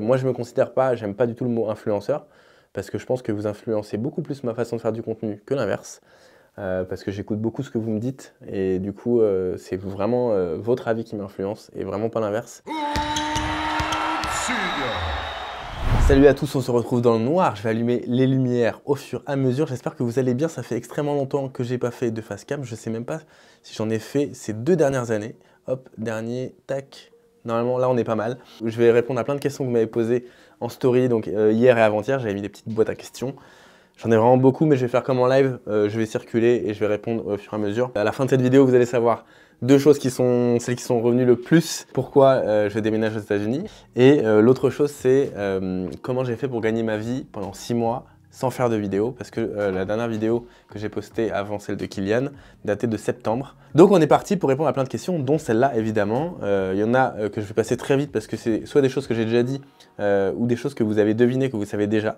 Moi, je me considère pas, j'aime pas du tout le mot influenceur, parce que je pense que vous influencez beaucoup plus ma façon de faire du contenu que l'inverse, parce que j'écoute beaucoup ce que vous me dites, et du coup, c'est vraiment votre avis qui m'influence, et vraiment pas l'inverse. Salut à tous, on se retrouve dans le noir, je vais allumer les lumières au fur et à mesure, j'espère que vous allez bien, ça fait extrêmement longtemps que j'ai pas fait de face cam, je sais même pas si j'en ai fait ces 2 dernières années. Hop, dernier, tac. Normalement, là, on est pas mal. Je vais répondre à plein de questions que vous m'avez posées en story, donc hier et avant-hier, j'avais mis des petites boîtes à questions. J'en ai vraiment beaucoup, mais je vais faire comme en live, je vais circuler et je vais répondre au fur et à mesure. À la fin de cette vidéo, vous allez savoir deux choses qui sont celles qui sont revenues le plus, pourquoi je déménage aux États-Unis. Et l'autre chose, c'est comment j'ai fait pour gagner ma vie pendant 6 mois sans faire de vidéo, parce que la dernière vidéo que j'ai postée avant celle de Kylian datait de septembre. Donc on est parti pour répondre à plein de questions, dont celle-là évidemment. Il y en a que je vais passer très vite parce que c'est soit des choses que j'ai déjà dit ou des choses que vous avez devinées, que vous savez déjà.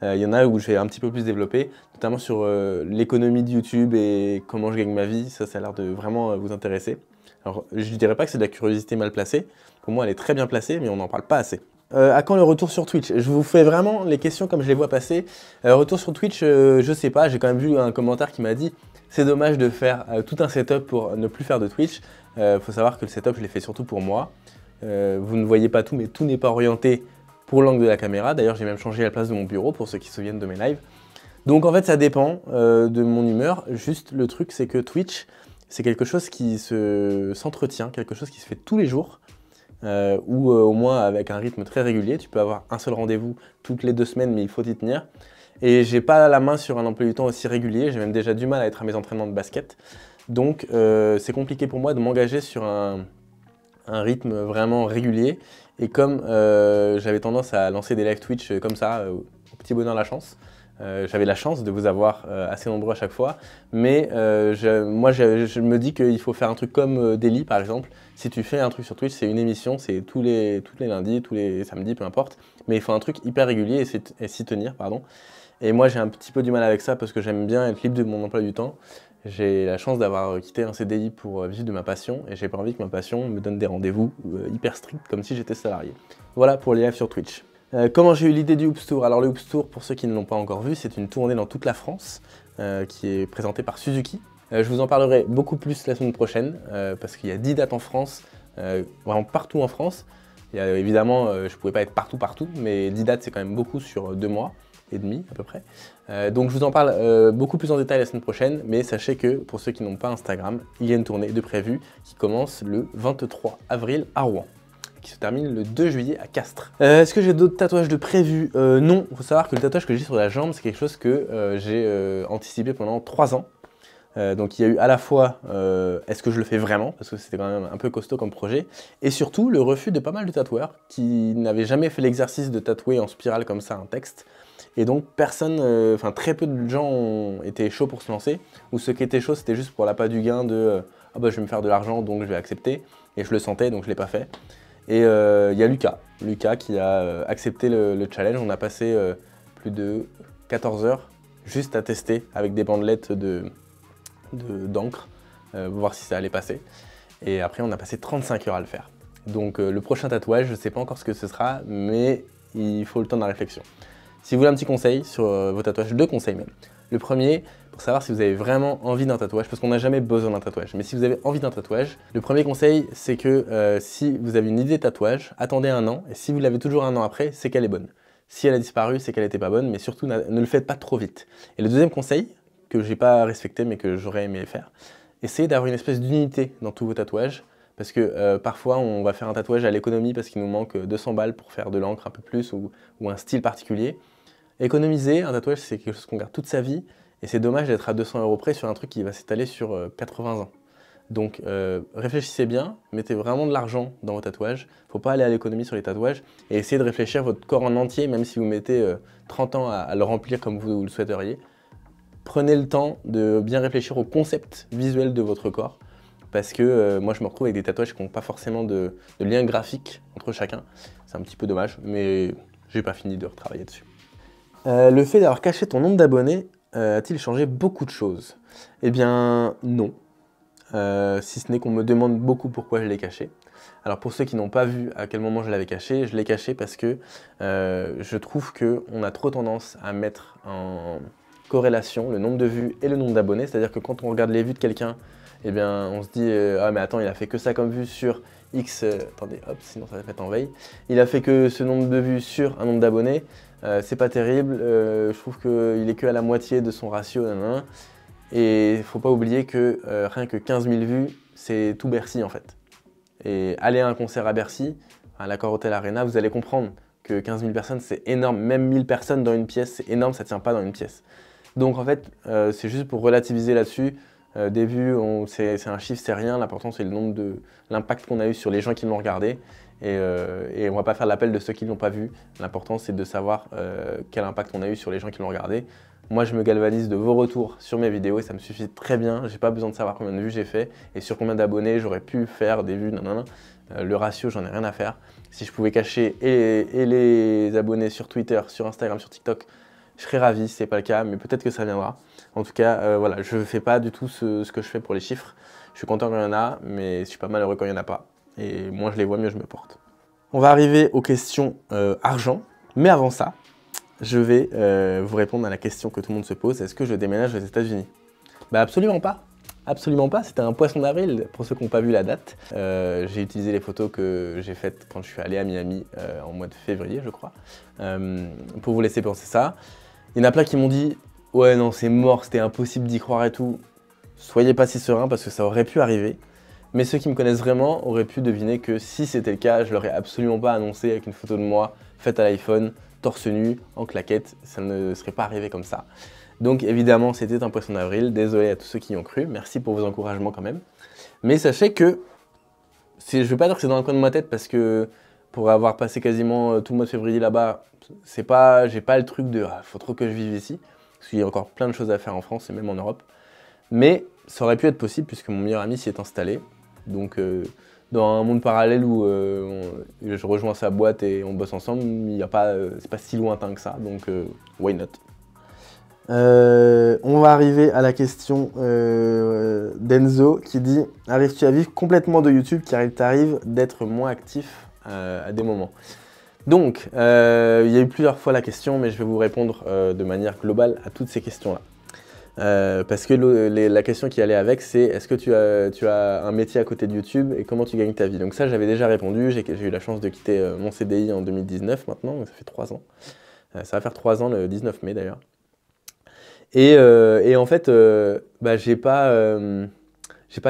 Il y en a où je vais un petit peu plus développer, notamment sur l'économie de YouTube et comment je gagne ma vie. Ça a l'air de vraiment vous intéresser. Alors je ne dirais pas que c'est de la curiosité mal placée. Pour moi elle est très bien placée, mais on n'en parle pas assez. À quand le retour sur Twitch? Je vous fais vraiment les questions comme je les vois passer. Retour sur Twitch, je sais pas, j'ai quand même vu un commentaire qui m'a dit c'est dommage de faire tout un setup pour ne plus faire de Twitch. Faut savoir que le setup je l'ai fait surtout pour moi. Vous ne voyez pas tout, mais tout n'est pas orienté pour l'angle de la caméra. D'ailleurs j'ai même changé la place de mon bureau pour ceux qui se souviennent de mes lives. Donc en fait ça dépend de mon humeur. Juste le truc c'est que Twitch c'est quelque chose qui s'entretient, quelque chose qui se fait tous les jours. Ou au moins avec un rythme très régulier. Tu peux avoir un seul rendez-vous toutes les 2 semaines, mais il faut y tenir. Et j'ai pas la main sur un emploi du temps aussi régulier, j'ai même déjà du mal à être à mes entraînements de basket. Donc c'est compliqué pour moi de m'engager sur un rythme vraiment régulier. Et comme j'avais tendance à lancer des live Twitch comme ça, au petit bonheur la chance, j'avais la chance de vous avoir assez nombreux à chaque fois, mais moi je me dis qu'il faut faire un truc comme Daily par exemple. Si tu fais un truc sur Twitch, c'est une émission, c'est tous les lundis, tous les samedis, peu importe, mais il faut un truc hyper régulier et s'y tenir, pardon. Et moi j'ai un petit peu du mal avec ça parce que j'aime bien être libre de mon emploi du temps. J'ai la chance d'avoir quitté un CDI pour vivre de ma passion et j'ai pas envie que ma passion me donne des rendez-vous hyper stricts comme si j'étais salarié. Voilà pour les lives sur Twitch. Comment j'ai eu l'idée du Hoops Tour? Alors le Hoops Tour, pour ceux qui ne l'ont pas encore vu, c'est une tournée dans toute la France qui est présentée par Suzuki. Je vous en parlerai beaucoup plus la semaine prochaine parce qu'il y a 10 dates en France, vraiment partout en France. Il y a, évidemment, je ne pouvais pas être partout, mais 10 dates c'est quand même beaucoup sur 2 mois et demi à peu près. Donc je vous en parle beaucoup plus en détail la semaine prochaine, mais sachez que pour ceux qui n'ont pas Instagram, il y a une tournée de prévue qui commence le 23 avril à Rouen, qui se termine le 2 juillet à Castres. Est-ce que j'ai d'autres tatouages de prévus? Non, il faut savoir que le tatouage que j'ai sur la jambe, c'est quelque chose que j'ai anticipé pendant 3 ans. Donc il y a eu à la fois est-ce que je le fais vraiment, parce que c'était quand même un peu costaud comme projet, et surtout le refus de pas mal de tatoueurs qui n'avaient jamais fait l'exercice de tatouer en spirale comme ça un texte. Et donc personne, enfin très peu de gens ont été chauds pour se lancer, ou ceux qui étaient chauds c'était juste pour l'appât du gain de ah bah je vais me faire de l'argent donc je vais accepter, et je le sentais donc je l'ai pas fait. Et il y a Lucas qui a accepté le challenge. On a passé plus de 14 heures juste à tester avec des bandelettes d'encre, voir si ça allait passer. Et après on a passé 35 heures à le faire. Donc le prochain tatouage, je ne sais pas encore ce que ce sera, mais il faut le temps de la réflexion. Si vous voulez un petit conseil sur vos tatouages, 2 conseils même. Le premier, pour savoir si vous avez vraiment envie d'un tatouage, parce qu'on n'a jamais besoin d'un tatouage, mais si vous avez envie d'un tatouage, le premier conseil, c'est que si vous avez une idée de tatouage, attendez 1 an, et si vous l'avez toujours 1 an après, c'est qu'elle est bonne. Si elle a disparu, c'est qu'elle n'était pas bonne, mais surtout ne le faites pas trop vite. Et le deuxième conseil, que j'ai pas respecté, mais que j'aurais aimé faire, essayez d'avoir une espèce d'unité dans tous vos tatouages, parce que parfois on va faire un tatouage à l'économie parce qu'il nous manque 200 balles pour faire de l'encre un peu plus, ou un style particulier. Économiser, un tatouage c'est quelque chose qu'on garde toute sa vie, et c'est dommage d'être à 200 € près sur un truc qui va s'étaler sur 80 ans. Donc réfléchissez bien, mettez vraiment de l'argent dans vos tatouages, faut pas aller à l'économie sur les tatouages, et essayez de réfléchir votre corps en entier, même si vous mettez 30 ans à le remplir comme vous le souhaiteriez. Prenez le temps de bien réfléchir au concept visuel de votre corps, parce que moi je me retrouve avec des tatouages qui n'ont pas forcément de lien graphique entre chacun. C'est un petit peu dommage, mais j'ai pas fini de retravailler dessus. Le fait d'avoir caché ton nombre d'abonnés a-t-il changé beaucoup de choses? Eh bien non, si ce n'est qu'on me demande beaucoup pourquoi je l'ai caché. Alors pour ceux qui n'ont pas vu à quel moment je l'avais caché, je l'ai caché parce que je trouve qu'on a trop tendance à mettre en corrélation le nombre de vues et le nombre d'abonnés. C'est-à-dire que quand on regarde les vues de quelqu'un, eh bien, on se dit ah mais attends, il a fait que ça comme vue sur X, attendez, hop, sinon ça va être en veille. Il a fait que ce nombre de vues sur un nombre d'abonnés, c'est pas terrible, je trouve qu'il est que à la moitié de son ratio, nanana. Et il ne faut pas oublier que rien que 15 000 vues, c'est tout Bercy en fait. Et aller à un concert à Bercy, à l'Accor Hotel Arena, vous allez comprendre que 15 000 personnes, c'est énorme. Même 1000 personnes dans une pièce, c'est énorme, ça ne tient pas dans une pièce. Donc en fait, c'est juste pour relativiser là-dessus. Des vues, c'est un chiffre, c'est rien. L'important, c'est l'impact qu'on a eu sur les gens qui l'ont regardé. Et on ne va pas faire l'appel de ceux qui ne l'ont pas vu. L'important, c'est de savoir quel impact on a eu sur les gens qui l'ont regardé. Moi, je me galvanise de vos retours sur mes vidéos et ça me suffit très bien. J'ai pas besoin de savoir combien de vues j'ai fait et sur combien d'abonnés j'aurais pu faire des vues. Nanana. Le ratio, j'en ai rien à faire. Si je pouvais cacher et les abonnés sur Twitter, sur Instagram, sur TikTok, je serais ravi. C'est pas le cas, mais peut-être que ça viendra. En tout cas, voilà, je fais pas du tout ce que je fais pour les chiffres. Je suis content quand il y en a, mais je suis pas malheureux quand il y en a pas. Et moins je les vois, mieux je me porte. On va arriver aux questions argent, mais avant ça, je vais vous répondre à la question que tout le monde se pose. Est-ce que je déménage aux États-Unis? Bah absolument pas. Absolument pas. C'était un poisson d'avril, pour ceux qui n'ont pas vu la date. J'ai utilisé les photos que j'ai faites quand je suis allé à Miami en mois de février, je crois, pour vous laisser penser ça. Il y en a plein qui m'ont dit « Ouais, non, c'est mort, c'était impossible d'y croire et tout. » Soyez pas si serein parce que ça aurait pu arriver. Mais ceux qui me connaissent vraiment auraient pu deviner que si c'était le cas, je l'aurais absolument pas annoncé avec une photo de moi faite à l'iPhone, torse nu, en claquette, ça ne serait pas arrivé comme ça. Donc évidemment, c'était un poisson d'avril, désolé à tous ceux qui y ont cru, merci pour vos encouragements quand même. Mais sachez que, je ne veux pas dire que c'est dans le coin de ma tête parce que pour avoir passé quasiment tout le mois de février là-bas, j'ai pas le truc de faut trop que je vive ici, parce qu'il y a encore plein de choses à faire en France et même en Europe. Mais ça aurait pu être possible puisque mon meilleur ami s'y est installé. Donc dans un monde parallèle où je rejoins sa boîte et on bosse ensemble, c'est pas si lointain que ça, donc why not. On va arriver à la question d'Enzo qui dit « Arrives-tu à vivre complètement de YouTube car il t'arrive d'être moins actif à des moments ?» Donc, il y a eu plusieurs fois la question, mais je vais vous répondre de manière globale à toutes ces questions-là. Parce que la question qui allait avec, c'est est-ce que tu as un métier à côté de YouTube et comment tu gagnes ta vie? Donc ça, j'avais déjà répondu, j'ai eu la chance de quitter mon CDI en 2019 maintenant, donc ça fait 3 ans. Ça va faire 3 ans le 19 mai d'ailleurs. Et en fait, j'ai pas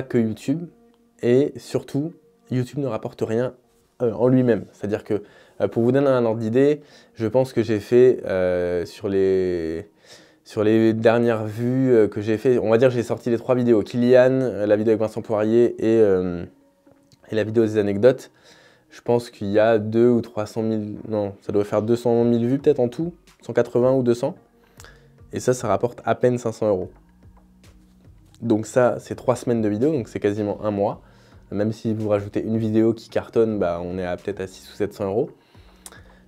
que YouTube et surtout, YouTube ne rapporte rien en lui-même. C'est-à-dire que pour vous donner un ordre d'idée, je pense que j'ai fait sur les dernières vues que j'ai fait, on va dire que j'ai sorti les 3 vidéos, Kylian, la vidéo avec Vincent Poirier et la vidéo des anecdotes. Je pense qu'il y a 200 ou 300 000, non, ça doit faire 200 000 vues peut-être en tout, 180 ou 200. Et ça rapporte à peine 500 €. Donc ça, c'est 3 semaines de vidéo, donc c'est quasiment un mois. Même si vous rajoutez une vidéo qui cartonne, on est peut-être à 600 ou 700 €.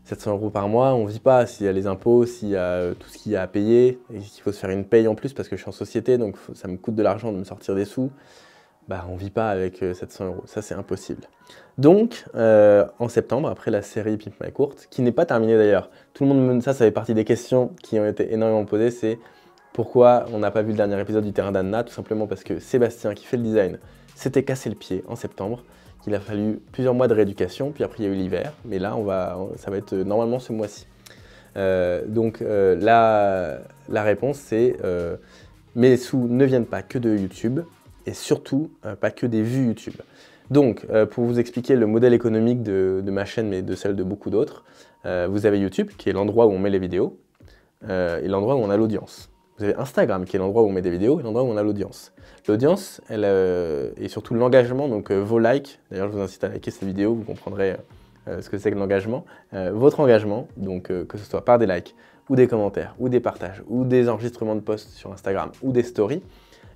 700 € par mois, on ne vit pas s'il y a les impôts, s'il y a tout ce qu'il y a à payer, et qu'il faut se faire une paye en plus parce que je suis en société, donc ça me coûte de l'argent de me sortir des sous. On ne vit pas avec 700 €, ça c'est impossible. Donc, en septembre, après la série Pimp My Courte, qui n'est pas terminée d'ailleurs, tout le monde ça fait partie des questions qui ont été énormément posées, c'est pourquoi on n'a pas vu le dernier épisode du Terrain d'Anna? Tout simplement parce que Sébastien, qui fait le design, s'était cassé le pied en septembre, qu'il a fallu plusieurs mois de rééducation, puis après il y a eu l'hiver, mais là ça va être normalement ce mois-ci. Donc la réponse c'est mes sous ne viennent pas que de YouTube, et surtout pas que des vues YouTube. Donc, pour vous expliquer le modèle économique de ma chaîne, mais de celle de beaucoup d'autres, vous avez YouTube, qui est l'endroit où on met les vidéos, et l'endroit où on a l'audience. Vous avez Instagram, qui est l'endroit où on met des vidéos, et l'endroit où on a l'audience. L'audience, et surtout l'engagement, donc vos likes, d'ailleurs je vous incite à liker cette vidéo, vous comprendrez ce que c'est que l'engagement. Votre engagement, donc que ce soit par des likes, ou des commentaires, ou des partages, ou des enregistrements de posts sur Instagram, ou des stories,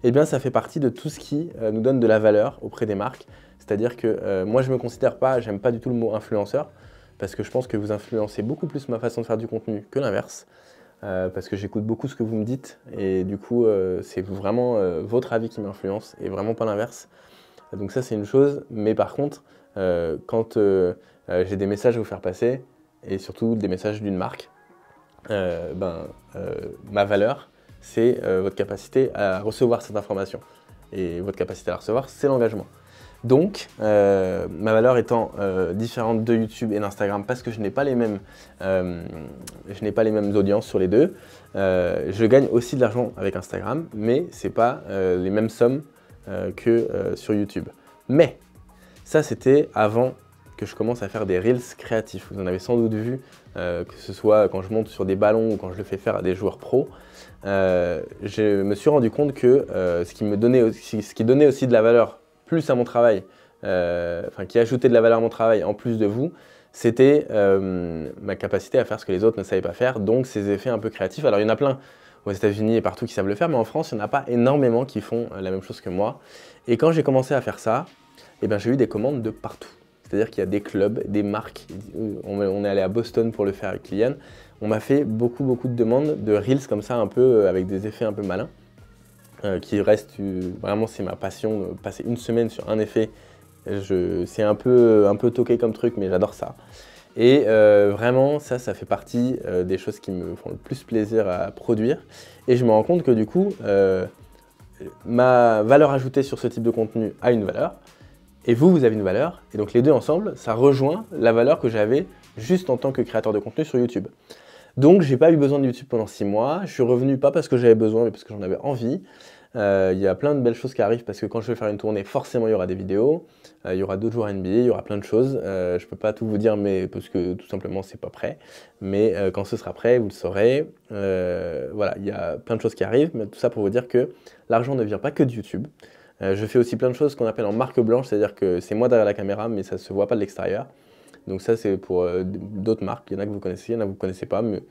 eh bien ça fait partie de tout ce qui nous donne de la valeur auprès des marques. C'est-à-dire que moi je me considère pas, j'aime pas du tout le mot influenceur, parce que je pense que vous influencez beaucoup plus ma façon de faire du contenu que l'inverse, parce que j'écoute beaucoup ce que vous me dites, et du coup c'est vraiment votre avis qui m'influence, et vraiment pas l'inverse. Donc ça c'est une chose, mais par contre, quand j'ai des messages à vous faire passer, et surtout des messages d'une marque, ma valeur, c'est votre capacité à recevoir cette information. Et votre capacité à la recevoir, c'est l'engagement. Donc, ma valeur étant différente de YouTube et d'Instagram parce que je n'ai pas les mêmes audiences sur les deux, je gagne aussi de l'argent avec Instagram, mais ce n'est pas les mêmes sommes que sur YouTube. Mais ça, c'était avant que je commence à faire des Reels créatifs. Vous en avez sans doute vu, que ce soit quand je monte sur des ballons ou quand je le fais faire à des joueurs pros. Je me suis rendu compte que ce qui donnait aussi de la valeur plus à mon travail, qui ajoutait de la valeur à mon travail en plus de vous, c'était ma capacité à faire ce que les autres ne savaient pas faire, donc ces effets un peu créatifs. Alors il y en a plein aux États-Unis et partout qui savent le faire, mais en France, il n'y en a pas énormément qui font la même chose que moi. Et quand j'ai commencé à faire ça, j'ai eu des commandes de partout. C'est-à-dire qu'il y a des clubs, des marques. On est allé à Boston pour le faire avec Kylian. On m'a fait beaucoup de demandes de Reels comme ça, un peu avec des effets un peu malins. Qui reste, vraiment c'est ma passion, passer une semaine sur un effet. C'est un peu toqué comme truc, mais j'adore ça. Et vraiment, ça fait partie des choses qui me font le plus plaisir à produire. Et je me rends compte que du coup, ma valeur ajoutée sur ce type de contenu a une valeur. Et vous avez une valeur, et donc les deux ensemble, ça rejoint la valeur que j'avais juste en tant que créateur de contenu sur YouTube. Donc j'ai pas eu besoin de YouTube pendant 6 mois, je suis revenu pas parce que j'avais besoin, mais parce que j'en avais envie. Il y a plein de belles choses qui arrivent parce que quand je vais faire une tournée, forcément il y aura des vidéos, il y aura d'autres joueurs NBA, il y aura plein de choses. Je peux pas tout vous dire, mais parce que tout simplement c'est pas prêt. Mais quand ce sera prêt, vous le saurez. Voilà, il y a plein de choses qui arrivent, mais tout ça pour vous dire que l'argent ne vient pas que de YouTube. Je fais aussi plein de choses qu'on appelle en marque blanche, c'est-à-dire que c'est moi derrière la caméra, mais ça ne se voit pas de l'extérieur. Donc ça, c'est pour d'autres marques. Il y en a que vous connaissez, il y en a que vous ne connaissez pas, mais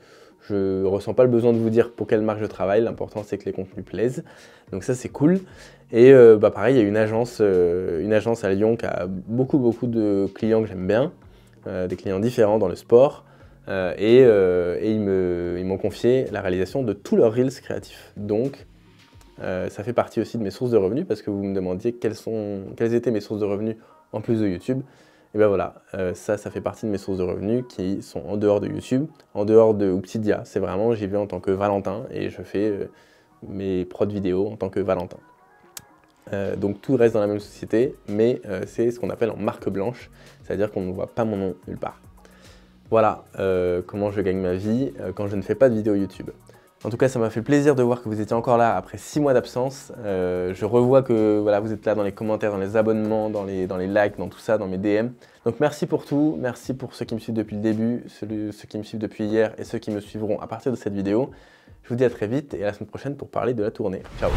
je ne ressens pas le besoin de vous dire pour quelle marque je travaille. L'important, c'est que les contenus plaisent. Donc ça, c'est cool. Et pareil, il y a une agence à Lyon qui a beaucoup de clients que j'aime bien, des clients différents dans le sport. Et ils m'ont confié la réalisation de tous leurs Reels créatifs. Donc, ça fait partie aussi de mes sources de revenus parce que vous me demandiez quelles étaient mes sources de revenus en plus de YouTube. Et ben voilà, ça fait partie de mes sources de revenus qui sont en dehors de YouTube, en dehors de Hoopsidia. C'est vraiment, j'y vais en tant que Valentin et je fais mes prods vidéo en tant que Valentin. Donc tout reste dans la même société, mais c'est ce qu'on appelle en marque blanche, c'est-à-dire qu'on ne voit pas mon nom nulle part. Voilà comment je gagne ma vie quand je ne fais pas de vidéo YouTube. En tout cas, ça m'a fait plaisir de voir que vous étiez encore là après 6 mois d'absence. Je revois que voilà, vous êtes là dans les commentaires, dans les abonnements, dans les likes, dans tout ça, dans mes DM. Donc merci pour tout, merci pour ceux qui me suivent depuis le début, ceux qui me suivent depuis hier et ceux qui me suivront à partir de cette vidéo. Je vous dis à très vite et à la semaine prochaine pour parler de la tournée. Ciao!